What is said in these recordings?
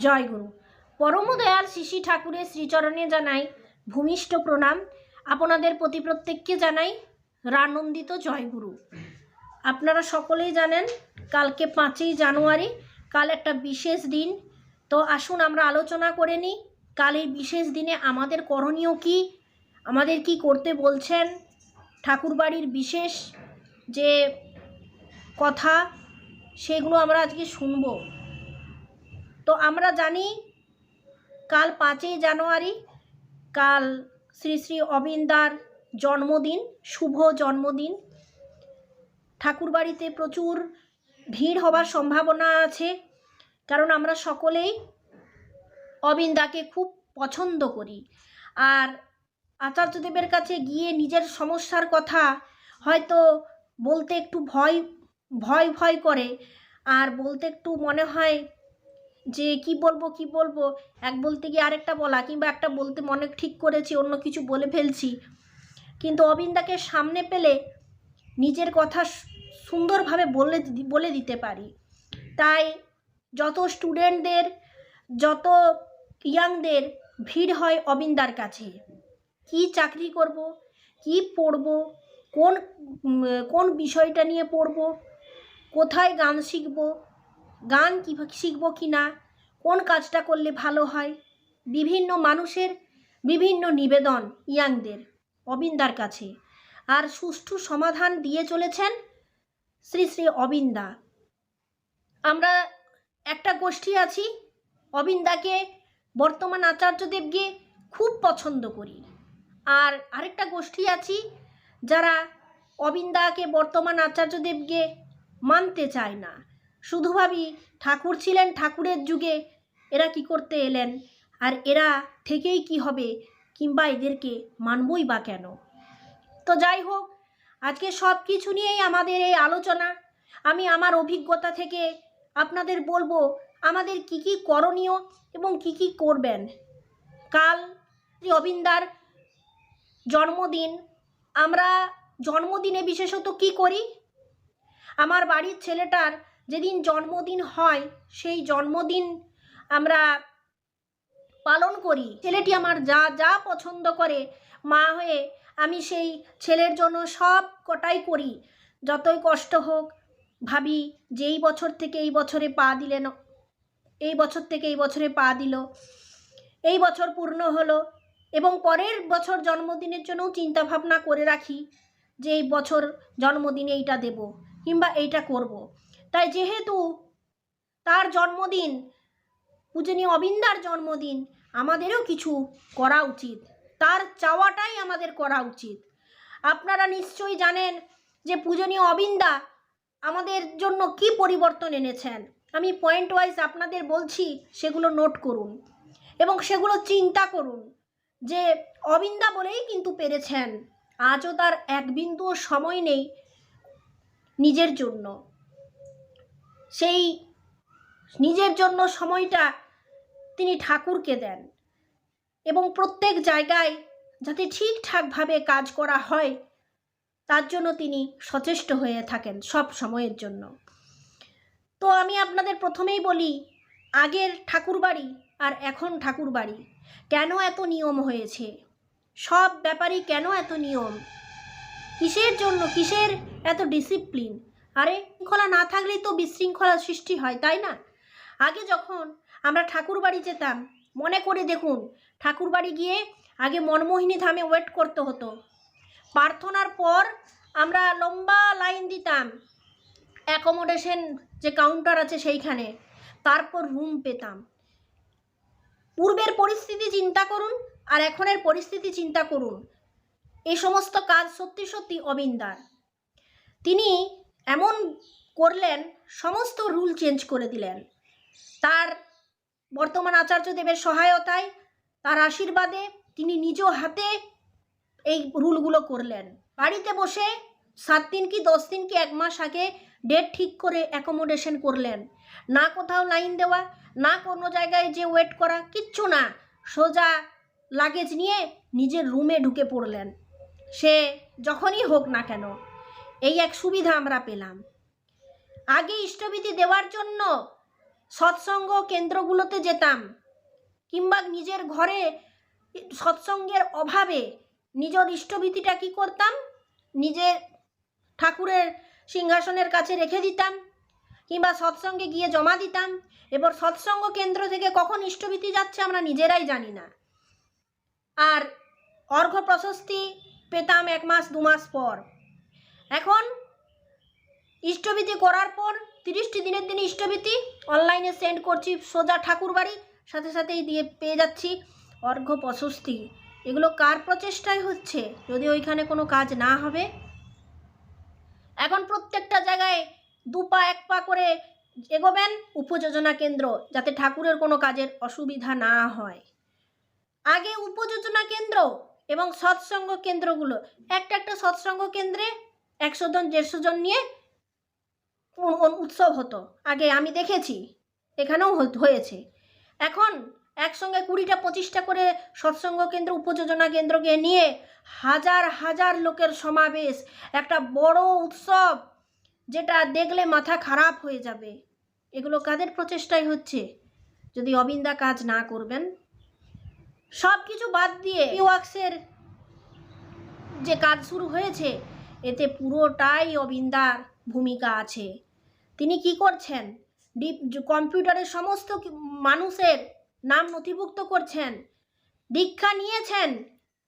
জয় গুরু। পরম দয়াল শ্রী ঠাকুরের শ্রীচরণে জানাই ভূমিষ্ঠ প্রণাম। আপনাদের প্রতি প্রত্যেককে জানাই রানন্দিত জয় গুরু। আপনারা সকলেই জানেন কালকে 5ই জানুয়ারি, কাল একটা বিশেষ দিন। তো আসুন আমরা আলোচনা করে নিই কাল এই বিশেষ দিনে আমাদের করণীয় কি, আমাদের কি করতে বলছেন ঠাকুরবাড়ির বিশেষ যে কথা, সেগুলো আমরা আজকে শুনব। তো আমরা জানি কাল 5ই জানুয়ারি, কাল শ্রী শ্রী অবিন্দার জন্মদিন, শুভ জন্মদিন। ঠাকুরবাড়িতে প্রচুর ভিড় হবার সম্ভাবনা আছে, কারণ আমরা সকলেই অবিন্দাকে খুব পছন্দ করি। আর আচার্যদেবের কাছে গিয়ে নিজের সমস্যার কথা হয়তো বলতে একটু ভয় ভয় করে, আর বলতে একটু মনে হয় যে কি বলবো, এক বলতে গিয়ে আরেকটা বলা, কিংবা একটা বলতে মনে ঠিক করেছি অন্য কিছু বলে ফেলছি। কিন্তু অবিন্দাকে সামনে পেলে নিজের কথা সুন্দরভাবে বলে দিতে পারি। তাই যত স্টুডেন্টদের, যত ইয়াংদের ভিড় হয় অবিন্দার কাছে, কি চাকরি করব, কি পড়ব, কোন বিষয়টা নিয়ে পড়ব, কোথায় গান শিখব, গান শিখব কি না, কোন কাজটা করলে ভালো হয়, বিভিন্ন মানুষের বিভিন্ন নিবেদন ইয়াংদের অবিন্দার কাছে। আর সুষ্ঠু সমাধান দিয়ে চলেছেন শ্রী শ্রী অবিন্দা। আমরা একটা গোষ্ঠী আছি অবিন্দাকে, বর্তমান আচার্যদেবকে খুব পছন্দ করি। আর আরেকটা গোষ্ঠী আছি যারা অবিন্দাকে, বর্তমান আচার্যদেবকে মানতে চায় না। শুধু ভাবি ঠাকুর ছিলেন, ঠাকুরের যুগে এরা কি করতে এলেন, আর এরা থেকেই কি হবে, কিংবা এদেরকে মানবই বা কেন। তো যাই হোক, আজকে সব কিছু নিয়েই আমাদের এই আলোচনা। আমি আমার অভিজ্ঞতা থেকে আপনাদের বলবো আমাদের কি কি করণীয় এবং কি কি করবেন। কাল অবিন্দার জন্মদিন। আমরা জন্মদিনে বিশেষত কি করি, আমার বাড়ির ছেলেটার যেদিন জন্মদিন হয় সেই জন্মদিন আমরা পালন করি। ছেলেটি আমার যা যা পছন্দ করে, মা হয়ে আমি সেই ছেলের জন্য সব কটাই করি। যতই কষ্ট হোক, ভাবি যে এই বছর থেকে এই বছরে পা দিলেন, এই বছর থেকে এই বছরে পা দিল, এই বছর পূর্ণ হলো, এবং পরের বছর জন্মদিনের জন্যও চিন্তা ভাবনা করে রাখি যে এই বছর জন্মদিনে এইটা দেব কিংবা এইটা করব। তাই যেহেতু তার জন্মদিন, পূজনীয় অবিন্দার জন্মদিন, আমাদেরও কিছু করা উচিত, তার চাওয়াটাই আমাদের করা উচিত। আপনারা নিশ্চয়ই জানেন যে পূজনীয় অবিন্দা আমাদের জন্য কি পরিবর্তন এনেছেন। আমি পয়েন্ট ওয়াইজ আপনাদের বলছি, সেগুলো নোট করুন এবং সেগুলো চিন্তা করুন যে অবিন্দা বলেই কিন্তু পেরেছেন। আজও তার এক বিন্দুও সময় নেই নিজের জন্য। সেই নিজের জন্য সময়টা তিনি ঠাকুরকে দেন, এবং প্রত্যেক জায়গায় যাতে ঠিকঠাকভাবে কাজ করা হয় তার জন্য তিনি সচেষ্ট হয়ে থাকেন সব সময়ের জন্য। তো আমি আপনাদের প্রথমেই বলি, আগের ঠাকুরবাড়ি আর এখন ঠাকুরবাড়ি কেন এত নিয়ম হয়েছে, সব ব্যাপারই কেন এত নিয়ম, কিসের জন্য, কিসের এত ডিসিপ্লিন। আরে শৃঙ্খলা না থাকলেই তো বিশৃঙ্খলার সৃষ্টি হয়, তাই না? আগে যখন আমরা ঠাকুরবাড়ি যেতাম, মনে করে দেখুন, ঠাকুরবাড়ি গিয়ে আগে মনমোহিনী ধামে ওয়েট করতে হতো। প্রার্থনার পর আমরা লম্বা লাইন দিতাম অ্যাকোমোডেশন যে কাউন্টার আছে সেইখানে, তারপর রুম পেতাম। পূর্বের পরিস্থিতি চিন্তা করুন আর এখনের পরিস্থিতি চিন্তা করুন। এই সমস্ত কাজ সত্যি সত্যি অবিন্দার। তিনি এমন করলেন, সমস্ত রুল চেঞ্জ করে দিলেন। তার বর্তমান আচার্যদেবের সহায়তায়, তার আশীর্বাদে তিনি নিজ হাতে এই রুলগুলো করলেন। বাড়িতে বসে 7 দিন কি 10 দিন কি 1 মাস আগে ডেট ঠিক করে অ্যাকোমোডেশন করলেন। না কোথাও লাইন দেওয়া, না কোনো জায়গায় যে ওয়েট করা, কিচ্ছু না। সোজা লাগেজ নিয়ে নিজের রুমে ঢুকে পড়লেন, সে যখনই হোক না কেন। এই এক সুবিধা আমরা পেলাম। আগে ইষ্টবিধি দেওয়ার জন্য সৎসঙ্গ কেন্দ্রগুলোতে যেতাম, কিংবা নিজের ঘরে সৎসঙ্গের অভাবে নিজের ইষ্টভীতিটা কি করতাম, নিজের ঠাকুরের সিংহাসনের কাছে রেখে দিতাম, কিংবা সৎসঙ্গে গিয়ে জমা দিতাম। এবার সৎসঙ্গ কেন্দ্র থেকে কখন ইষ্টভীতি যাচ্ছে আমরা নিজেরাই জানি না। আর অর্ঘ্য প্রশস্তি পেতাম 1 মাস 2 মাস পর। এখন ইষ্টভীতি করার পর 30টি দিনের দিন ইষ্টভীতি অনলাইনে সেন্ড করছি সোজা ঠাকুর বাড়ি, সাথে সাথেই দিয়ে পেয়ে যাচ্ছি অর্ঘ্য প্রশস্তি। এগুলো কার প্রচেষ্টায় হচ্ছে যদি ওইখানে কোনো কাজ না হবে? এখন প্রত্যেকটা জায়গায় 2 পা 1 পা করে এগোবেন উপযোজনা কেন্দ্র, যাতে ঠাকুরের কোনো কাজের অসুবিধা না হয়। আগে উপযোজনা কেন্দ্র এবং সৎসঙ্গ কেন্দ্রগুলো, একটা সৎসঙ্গ কেন্দ্রে 100 জন 150 জন নিয়ে উৎসব হতো। আগে আমি দেখেছি, এখানেও হয়েছে। এখন একসঙ্গে 20টা 25টা করে সৎসঙ্গ কেন্দ্র উপযোজনা কেন্দ্রকে নিয়ে হাজার হাজার লোকের সমাবেশ, একটা বড় উৎসব, যেটা দেখলে মাথা খারাপ হয়ে যাবে। এগুলো কাদের প্রচেষ্টায় হচ্ছে? যদি অবিন্দা কাজ না করবেন, সব কিছু বাদ দিয়ে ওয়ার্কসের যে কাজ শুরু হয়েছে, এতে পুরোটাই অবিন্দার ভূমিকা আছে। তিনি কি করছেন? কম্পিউটারে সমস্ত মানুষের নাম নথিভুক্ত করছেন, দীক্ষা নিয়েছেন,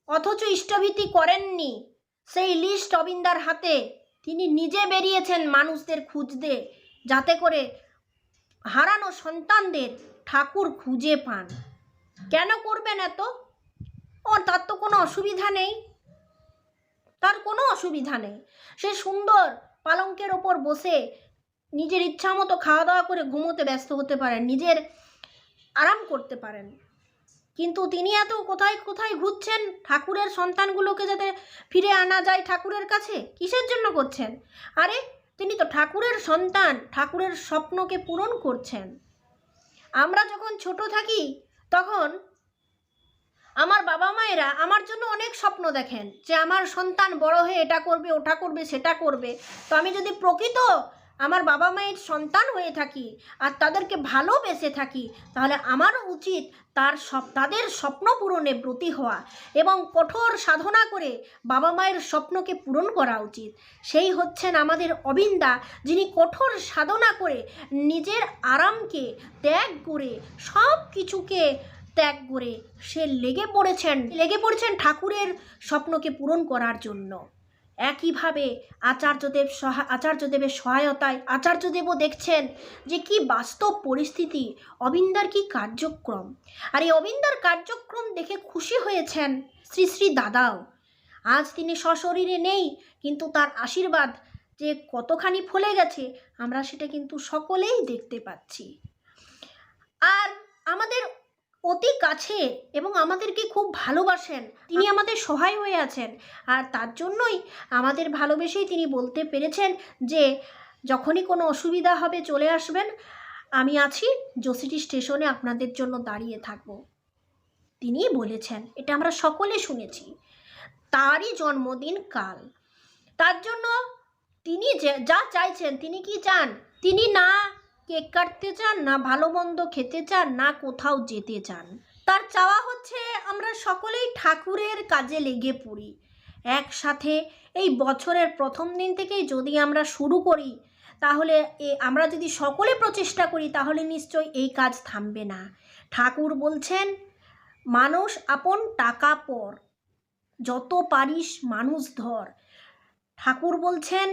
অথচ ইষ্টভীতি করেননি। সেই লিস্ট অবিন্দার হাতে। তিনি নিজে বেরিয়েছেন মানুষদের খুঁজতে, যাতে করে হারানো সন্তানদের ঠাকুর খুঁজে পান। কেন করবেন এত? তার তো কোনো অসুবিধা নেই, তার কোনো অসুবিধা নেই। সে সুন্দর পালঙ্কের ওপর বসে নিজের ইচ্ছা মতো খাওয়া দাওয়া করে ঘুমোতে ব্যস্ত হতে পারেন, নিজের আরাম করতে পারেন। কিন্তু তিনি এত কোথায় কোথায় ঘুরছেন ঠাকুরের সন্তানগুলোকে যাতে ফিরে আনা যায় ঠাকুরের কাছে। কিসের জন্য করছেন? আরে তিনি তো ঠাকুরের সন্তান, ঠাকুরের স্বপ্নকে পূরণ করছেন। আমরা যখন ছোট থাকি তখন আমার বাবা মায়েরা আমার জন্য অনেক স্বপ্ন দেখেন যে আমার সন্তান বড় হয়ে এটা করবে, ওটা করবে, সেটা করবে। তো আমি যদি প্রকৃত আমার বাবা মায়ের সন্তান হয়ে থাকি আর তাদেরকে ভালোবেসে থাকি, তাহলে আমারও উচিত তাদের স্বপ্ন পূরণে ব্রতী হওয়া এবং কঠোর সাধনা করে বাবা মায়ের স্বপ্নকে পূরণ করা উচিত। সেই হচ্ছেন আমাদের অবিন্দা, যিনি কঠোর সাধনা করে নিজের আরামকে ত্যাগ করে, সব কিছুকে ত্যাগ করে সে লেগে পড়েছেন ঠাকুরের স্বপ্নকে পূরণ করার জন্য। একইভাবে আচার্যদেবের সহায়তায় আচার্যদেবও দেখছেন যে কি বাস্তব পরিস্থিতি, অবিন্দার কি কার্যক্রম। আর এই অবিন্দার কার্যক্রম দেখে খুশি হয়েছেন শ্রী শ্রী দাদাও। আজ তিনি সশরীরে নেই, কিন্তু তার আশীর্বাদ যে কতখানি ফলে গেছে আমরা সেটা কিন্তু সকলেই দেখতে পাচ্ছি। আর আমাদের অতি কাছে এবং আমাদেরকে খুব ভালোবাসেন, তিনি আমাদের সহায় হয়ে আছেন। আর তার জন্যই আমাদের ভালোবেসেই তিনি বলতে পেরেছেন যে যখনই কোনো অসুবিধা হবে চলে আসবেন, আমি আছি জোসিটি স্টেশনে, আপনাদের জন্য দাঁড়িয়ে থাকব। তিনিই বলেছেন, এটা আমরা সকলে শুনেছি। তারই জন্মদিন কাল, তার জন্য তিনি যা চাইছেন, তিনি কি চান? তিনি না কেক কাটতে চান, না ভালো মন্দ খেতে চান, না কোথাও যেতে চান। তার চাওয়া হচ্ছে আমরা সকলেই ঠাকুরের কাজে লেগে পড়ি একসাথে। এই বছরের প্রথম দিন থেকেই যদি আমরা শুরু করি, তাহলে আমরা যদি সকলে প্রচেষ্টা করি, তাহলে নিশ্চয়ই এই কাজ থামবে না। ঠাকুর বলছেন, মানুষ আপন টাকা পর, যত পারিস মানুষ ধর। ঠাকুর বলছেন,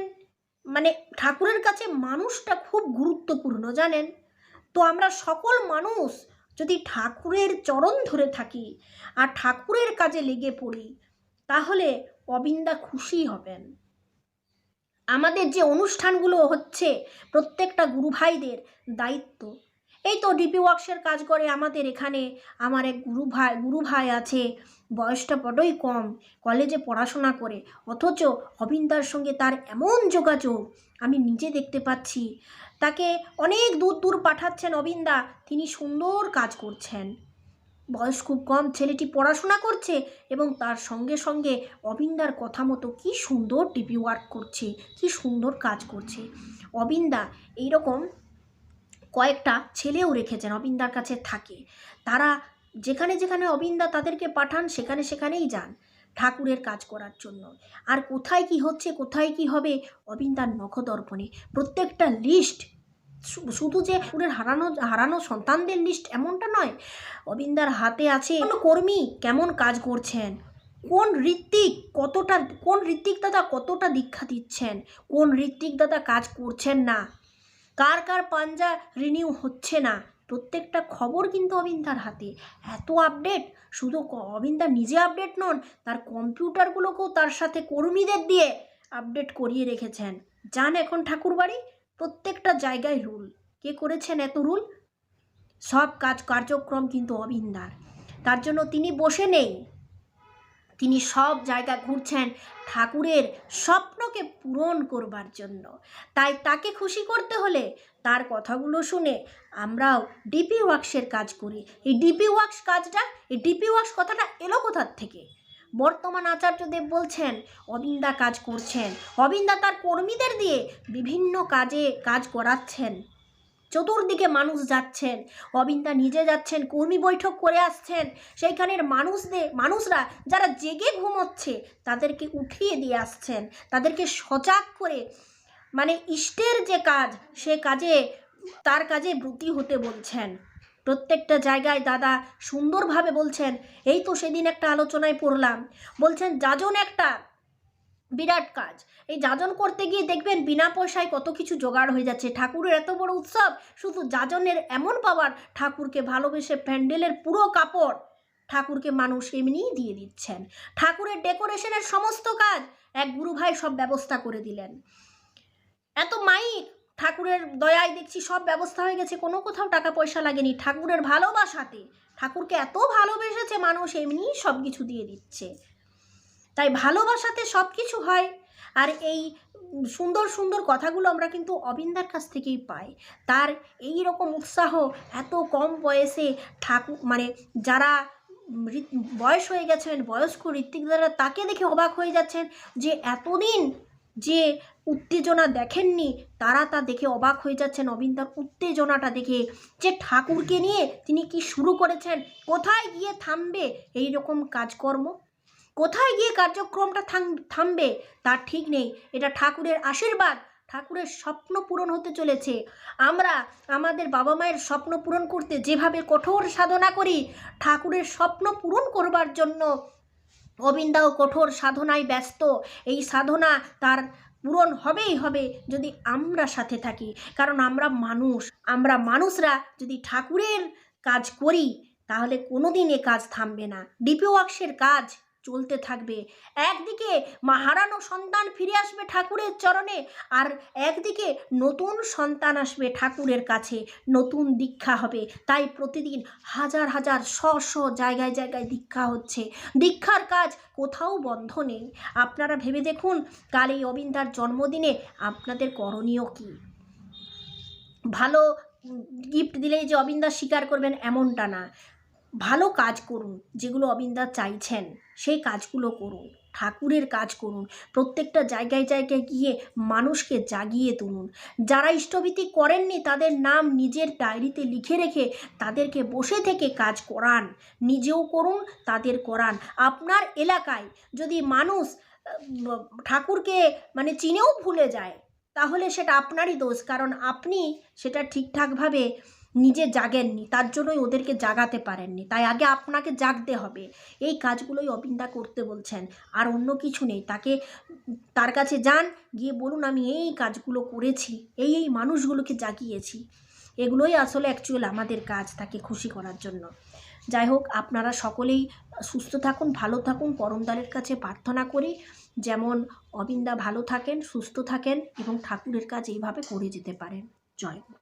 মানে ঠাকুরের কাছে মানুষটা খুব গুরুত্বপূর্ণ, জানেন তো। আমরা সকল মানুষ যদি ঠাকুরের চরণ ধরে থাকি আর ঠাকুরের কাজে লেগে পড়ি, তাহলে অবিন্দা খুশি হবেন। আমাদের যে অনুষ্ঠানগুলো হচ্ছে, প্রত্যেকটা গুরু ভাইদের দায়িত্ব। এই তো ডিপি ওয়ার্কসের কাজ করে আমাদের এখানে। আমার এক গুরু ভাই আছে, বয়সটা বড়ই কম, কলেজে পড়াশোনা করে, অথচ অবিন্দার সঙ্গে তার এমন যোগাযোগ আমি নিজে দেখতে পাচ্ছি। তাকে অনেক দূর দূর পাঠাচ্ছেন অবিন্দা, তিনি সুন্দর কাজ করছেন। বয়স খুব কম, ছেলেটি পড়াশোনা করছে এবং তার সঙ্গে সঙ্গে অবিন্দার কথা মতো কি সুন্দর ডিপি ওয়ার্ক করছে, কি সুন্দর কাজ করছে। অবিন্দা এইরকম কয়েকটা ছেলেও রেখেছেন, অবিন্দার কাছে থাকে। তারা যেখানে যেখানে অবিন্দা তাদেরকে পাঠান সেখানে সেখানেই যান ঠাকুরের কাজ করার জন্য। আর কোথায় কি হচ্ছে, কোথায় কি হবে, অবিন্দার নখদর্পণে প্রত্যেকটা লিস্ট, শুধু যে ঠাকুরের হারানো সন্তানদের লিস্ট এমনটা নয়, অবিন্দার হাতে আছে কোন কর্মী কেমন কাজ করছেন, কোন ঋত্বিক দাদা কতটা দীক্ষা দিচ্ছেন, কোন ঋত্বিক দাদা কাজ করছেন না, কার কার পাঞ্জা রিনিউ হচ্ছে না, প্রত্যেকটা খবর কিন্তু অবিন্দার হাতে। এত আপডেট, শুধু অবিন্দা নিজে আপডেট নন, তার কম্পিউটারগুলোকেও তার সাথে কর্মীদের দিয়ে আপডেট করিয়ে রেখেছেন। যান এখন ঠাকুরবাড়ি, প্রত্যেকটা জায়গায় রুল। কে করেছেন এত রুল? সব কার্যক্রম কিন্তু অবিন্দার। তার জন্য তিনি বসে নেই, তিনি সব জায়গা ঘুরছেন ঠাকুরের স্বপ্নকে পূরণ করবার জন্য। তাই তাকে খুশি করতে হলে তার কথাগুলো শুনে আমরাও ডিপি ওয়ার্কসের কাজ করি। এই ডিপি ওয়ার্কস কাজটা, এই ডিপি ওয়ার্কস কথাটা এলো কোথার থেকে? বর্তমান আচার্যদেব বলছেন অবিন্দা কাজ করছেন, অবিন্দা তার কর্মীদের দিয়ে বিভিন্ন কাজ করাচ্ছেন, চতুর্দিকে মানুষ যাচ্ছেন, অবিন্দা নিজে যাচ্ছেন, কর্মী বৈঠক করে আসছেন, সেইখানের মানুষরা যারা জেগে ঘুমোচ্ছে তাদেরকে উঠিয়ে দিয়ে আসছেন, তাদেরকে সজাগ করে, মানে ইষ্টের যে কাজ সে কাজে, তার কাজে ব্রতী হতে বলছেন। প্রত্যেকটা জায়গায় দাদা সুন্দরভাবে বলছেন। এই তো সেদিন একটা আলোচনায় পড়লাম, বলছেন যাজন একটা বিরাট কাজ, এই যাজন করতে গিয়ে দেখবেন বিনা পয়সায় কত কিছু জোগাড় হয়ে যাচ্ছে। ঠাকুরের এত বড় উৎসব, শুধু যাজনের এমন পাওয়ার, ঠাকুরকে ভালোবেসে প্যান্ডেলের পুরো কাপড় ঠাকুরকে মানুষ এমনিই দিয়ে দিচ্ছেন। ঠাকুরের ডেকোরেশনের সমস্ত কাজ এক গুরু ভাই সব ব্যবস্থা করে দিলেন। এত মাইক, ঠাকুরের দয়ায় দেখছি সব ব্যবস্থা হয়ে গেছে, কোনো কোথাও টাকা পয়সা লাগেনি। ঠাকুরের ভালোবাসাতে, ঠাকুরকে এত ভালোবেসেছে মানুষ, এমনিই সব কিছু দিয়ে দিচ্ছে। তাই ভালোবাসাতে সব কিছু হয়। আর এই সুন্দর সুন্দর কথাগুলো আমরা কিন্তু অবিন্দার কাছ থেকেই পাই। তার এই রকম উৎসাহ, এত কম বয়সে ঠাকুর, মানে যারা বয়স হয়ে গেছেন, বয়স্ক ঋত্বিক দ্বারা, তাকে দেখে অবাক হয়ে যাচ্ছেন যে এতদিন যে উত্তেজনা দেখেননি, তারা তা দেখে অবাক হয়ে যাচ্ছেন অবিন্দার উত্তেজনাটা দেখে, যে ঠাকুরকে নিয়ে তিনি কি শুরু করেছেন, কোথায় গিয়ে থামবে এই রকম কাজকর্ম, কোথায় গিয়ে কার্যক্রমটা থামবে তার ঠিক নেই। এটা ঠাকুরের আশীর্বাদ, ঠাকুরের স্বপ্ন পূরণ হতে চলেছে। আমরা আমাদের বাবা মায়ের স্বপ্ন পূরণ করতে যেভাবে কঠোর সাধনা করি, ঠাকুরের স্বপ্ন পূরণ করবার জন্য অবিন্দাও কঠোর সাধনায় ব্যস্ত। এই সাধনা তার পূরণ হবেই হবে যদি আমরা সাথে থাকি। কারণ আমরা মানুষরা যদি ঠাকুরের কাজ করি তাহলে কোনোদিন এ কাজ থামবে না। ডিপি ওয়ার্কসের কাজ চলতে থাকবে। একদিকে হারানো সন্তান ফিরে আসবে ঠাকুরের চরণে, আর একদিকে নতুন সন্তান আসবে ঠাকুরের কাছে, নতুন দীক্ষা হবে। তাই প্রতিদিন হাজার হাজার শ জায়গায় জায়গায় দীক্ষা হচ্ছে। দীক্ষার কাজ কোথাও বন্ধ নেই। আপনারা ভেবে দেখুন, কাল এই অবিন্দার জন্মদিনে আপনাদের করণীয় কী? ভালো গিফট দিলেই যে অবিন্দা স্বীকার করবেন এমনটা না। ভালো কাজ করুন, যেগুলো অবিন্দা চাইছেন সেই কাজগুলো করুন, ঠাকুরের কাজ করুন। প্রত্যেকটা জায়গায় জায়গায় গিয়ে মানুষকে জাগিয়ে তুলুন। যারা ইষ্টভীতি করেননি তাদের নাম নিজের ডায়েরিতে লিখে রেখে তাদেরকে বসে থেকে কাজ করান, নিজেও করুন, তাদের করান। আপনার এলাকায় যদি মানুষ ঠাকুরকে চিনেও ভুলে যায় তাহলে সেটা আপনারই দোষ, কারণ আপনি সেটা ঠিকঠাকভাবে নিজে জাগেননি, তার জন্যই ওদেরকে জাগাতে পারেননি। তাই আগে আপনাকে জাগতে হবে। এই কাজগুলোই অবিন্দা করতে বলছেন, আর অন্য কিছু নেই। তার কাছে যান, গিয়ে বলুন আমি এই কাজগুলো করেছি, এই মানুষগুলোকে জাগিয়েছি। এগুলোই আসলে অ্যাকচুয়াল আমাদের কাজ, তাকে খুশি করার জন্য। যাই হোক, আপনারা সকলেই সুস্থ থাকুন, ভালো থাকুন। পরমদারের কাছে প্রার্থনা করি যেমন অবিন্দা ভালো থাকেন, সুস্থ থাকেন এবং ঠাকুরের কাজ এইভাবে করে যেতে পারেন। জয়।